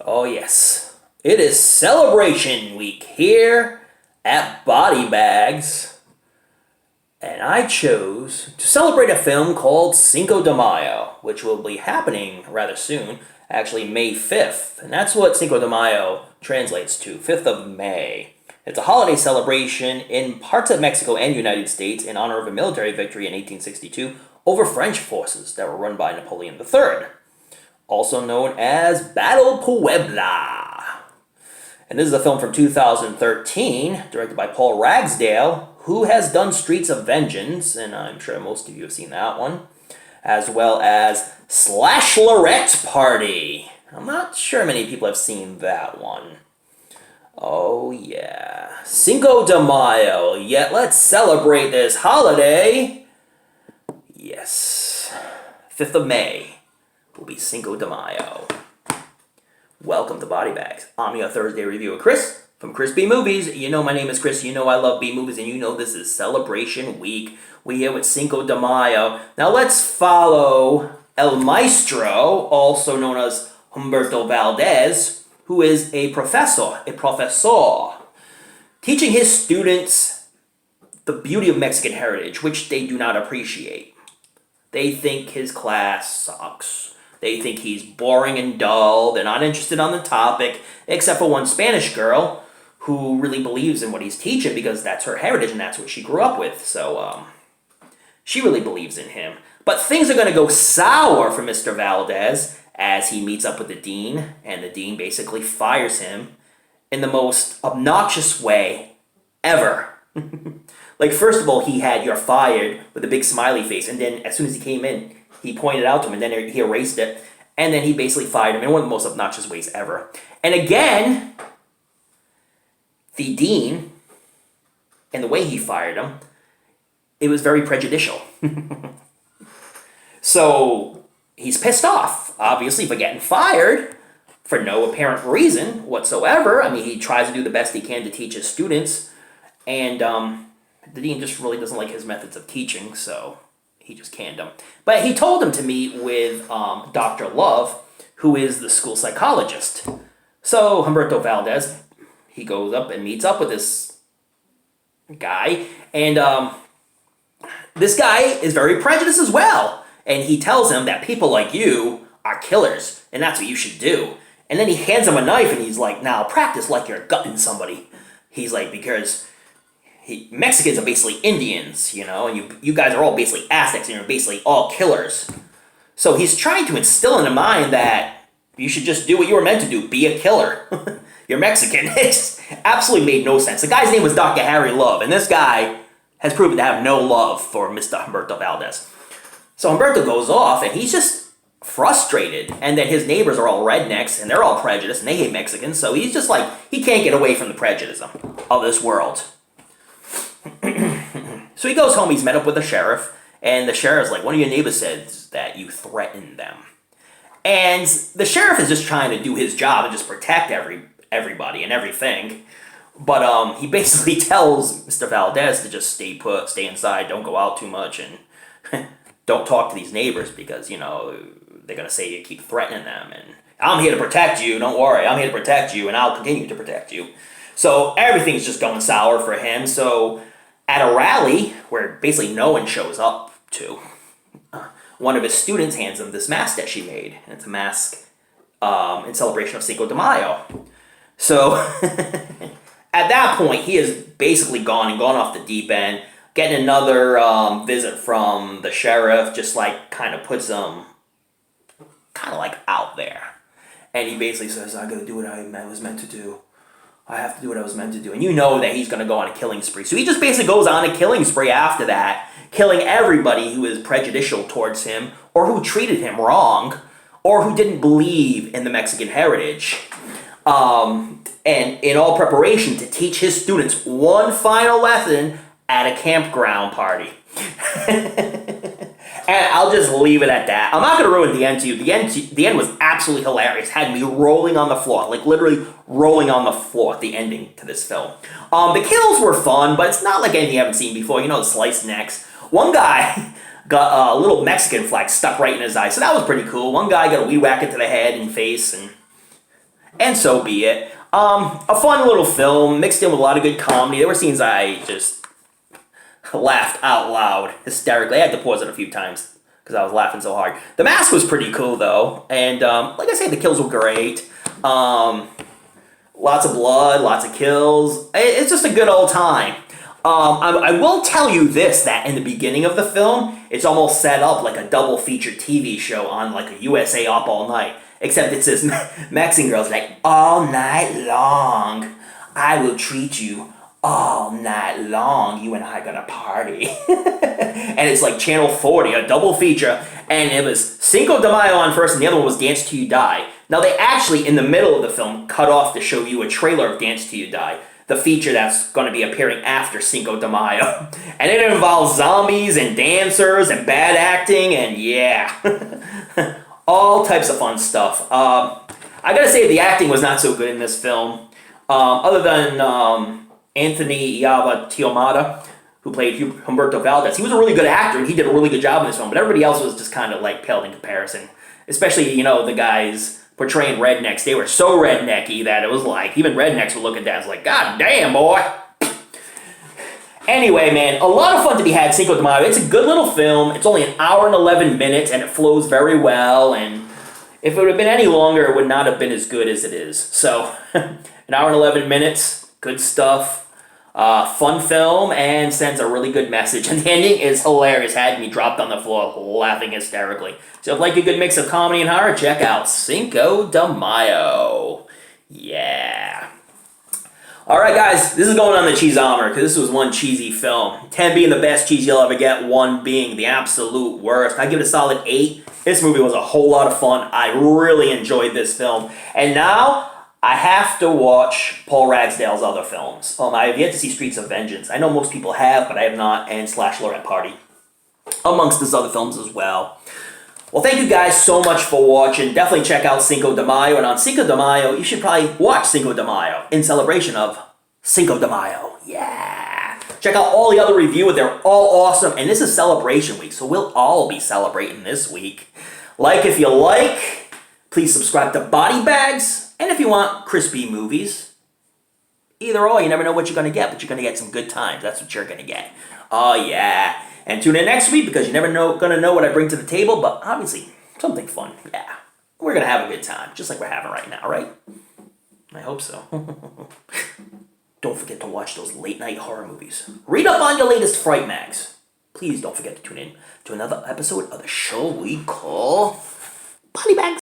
Oh, yes. It is celebration week here at BodyBags, and I chose to celebrate a film called Cinco de Mayo, which will be happening rather soon, actually May 5th, and that's what Cinco de Mayo translates to, 5th of May. It's a holiday celebration in parts of Mexico and United States in honor of a military victory in 1862 over French forces that were run by Napoleon III, also known as Battle Puebla. And this is a film from 2013, directed by Paul Ragsdale, who has done Streets of Vengeance, and I'm sure most of you have seen that one, as well as Slashlerette Party. I'm not sure many people have seen that one. Oh yeah, Cinco de Mayo, yet let's celebrate this holiday. Yes, 5th of May will be Cinco de Mayo. Welcome to BodyBags. I'm your Thursday reviewer, Chris, from Chris B Movies. You know my name is Chris, you know I love B Movies, and you know this is Celebration Week. We're here with Cinco de Mayo. Now let's follow El Maestro, also known as Humberto Valdez, who is a professor, teaching his students the beauty of Mexican heritage, which they do not appreciate. They think his class sucks. They think he's boring and dull. They're not interested on the topic, except for one Spanish girl who really believes in what he's teaching because that's her heritage and that's what she grew up with. So she really believes in him. But things are going to go sour for Mr. Valdez as he meets up with the dean, and the dean basically fires him in the most obnoxious way ever. Like, first of all, he had "you're fired" with a big smiley face, and then as soon as he came in, he pointed out to him, and then he erased it, and then he basically fired him in one of the most obnoxious ways ever. And again, the dean, and the way he fired him, it was very prejudicial. So he's pissed off, obviously, for getting fired for no apparent reason whatsoever. I mean, he tries to do the best he can to teach his students, and the dean just really doesn't like his methods of teaching, so he just canned him. But he told him to meet with Dr. Love, who is the school psychologist. So Humberto Valdez, he goes up and meets up with this guy, and this guy is very prejudiced as well. And he tells him that people like you are killers, and that's what you should do. And then he hands him a knife, and he's like, now practice like you're gutting somebody. He's like, because Mexicans are basically Indians, you know, and you guys are all basically Aztecs, and you're basically all killers. So he's trying to instill in the mind that you should just do what you were meant to do, be a killer. You're Mexican. It just absolutely made no sense. The guy's name was Dr. Harry Love, and this guy has proven to have no love for Mr. Humberto Valdez. So Humberto goes off, and he's just frustrated, and then his neighbors are all rednecks, and they're all prejudiced, and they hate Mexicans, so he's just like, he can't get away from the prejudice of this world. So he goes home, he's met up with the sheriff, and the sheriff's like, one of your neighbors said that you threatened them. And the sheriff is just trying to do his job and just protect everybody and everything. But he basically tells Mr. Valdez to just stay put, stay inside, don't go out too much, and don't talk to these neighbors because, you know, they're going to say you keep threatening them. And I'm here to protect you, don't worry, I'm here to protect you, and I'll continue to protect you. So everything's just going sour for him. So at a rally where basically no one shows up to, one of his students hands him this mask that she made. And it's a mask in celebration of Cinco de Mayo. So at that point, he is basically gone off the deep end. Getting another visit from the sheriff just like kind of puts him kind of like out there. And he basically says, I gotta do what I was meant to do. I have to do what I was meant to do. And you know that he's gonna go on a killing spree. So he just basically goes on a killing spree after that, killing everybody who is prejudicial towards him, or who treated him wrong, or who didn't believe in the Mexican heritage. And in all preparation to teach his students one final lesson at a campground party. And I'll just leave it at that. I'm not going to ruin the end to you. The end was absolutely hilarious. Had me rolling on the floor. Like, literally rolling on the floor at the ending to this film. The kills were fun, but it's not like anything you haven't seen before. You know, the sliced necks. One guy got a little Mexican flag stuck right in his eye, so that was pretty cool. One guy got a weed whacker to the head and face, and and so be it. A fun little film mixed in with a lot of good comedy. There were scenes I just laughed out loud hysterically. I had to pause it a few times because I was laughing so hard. The Mask was pretty cool though, and like I say, the kills were great. Lots of blood, lots of kills. It's just a good old time. I will tell you this, that in the beginning of the film, it's almost set up like a double feature TV show on like a USA Up All Night. Except it says Mexican girls like, all night long, I will treat you all night long. You and I are gonna party. And it's like Channel 40, a double feature. And it was Cinco de Mayo on first, and the other one was Dance Till You Die. Now they actually, in the middle of the film, cut off to show you a trailer of Dance Till You Die, the feature that's going to be appearing after Cinco de Mayo. And it involves zombies and dancers and bad acting, and yeah. All types of fun stuff. I gotta say, the acting was not so good in this film. Other than Anthony Iava Tiomata, who played Humberto Valdez. He was a really good actor, and he did a really good job in this film, but everybody else was just kind of like paled in comparison. Especially, you know, the guys portraying rednecks. They were so rednecky that it was like, even rednecks would look at that and like, God damn, boy. Anyway, man, a lot of fun to be had, Cinco de Mayo. It's a good little film. It's only 1 hour and 11 minutes, and it flows very well, and if it would have been any longer, it would not have been as good as it is. So, 1 hour and 11 minutes, good stuff. Fun film, and sends a really good message. And the ending is hilarious. Had me dropped on the floor laughing hysterically. So if you like a good mix of comedy and horror, check out Cinco de Mayo. Yeah. Alright guys, this is going on the Cheeseometer, because this was one cheesy film. 10 being the best cheese you'll ever get, 1 being the absolute worst. I give it a solid 8. This movie was a whole lot of fun. I really enjoyed this film. And now, I have to watch Paul Ragsdale's other films. I have yet to see Streets of Vengeance. I know most people have, but I have not, and Slash Lorette Party, amongst his other films as well. Well, thank you guys so much for watching. Definitely check out Cinco de Mayo, and on Cinco de Mayo, you should probably watch Cinco de Mayo in celebration of Cinco de Mayo. Yeah! Check out all the other reviews. They're all awesome, and this is celebration week, so we'll all be celebrating this week. Like if you like, please subscribe to BodyBags. And if you want crispy movies, either or, you never know what you're going to get, but you're going to get some good times. That's what you're going to get. Oh, yeah. And tune in next week, because you never going to know what I bring to the table, but obviously, something fun. Yeah. We're going to have a good time, just like we're having right now, right? I hope so. Don't forget to watch those late-night horror movies. Read up on your latest Fright Mags. Please don't forget to tune in to another episode of the show we call BodyBags.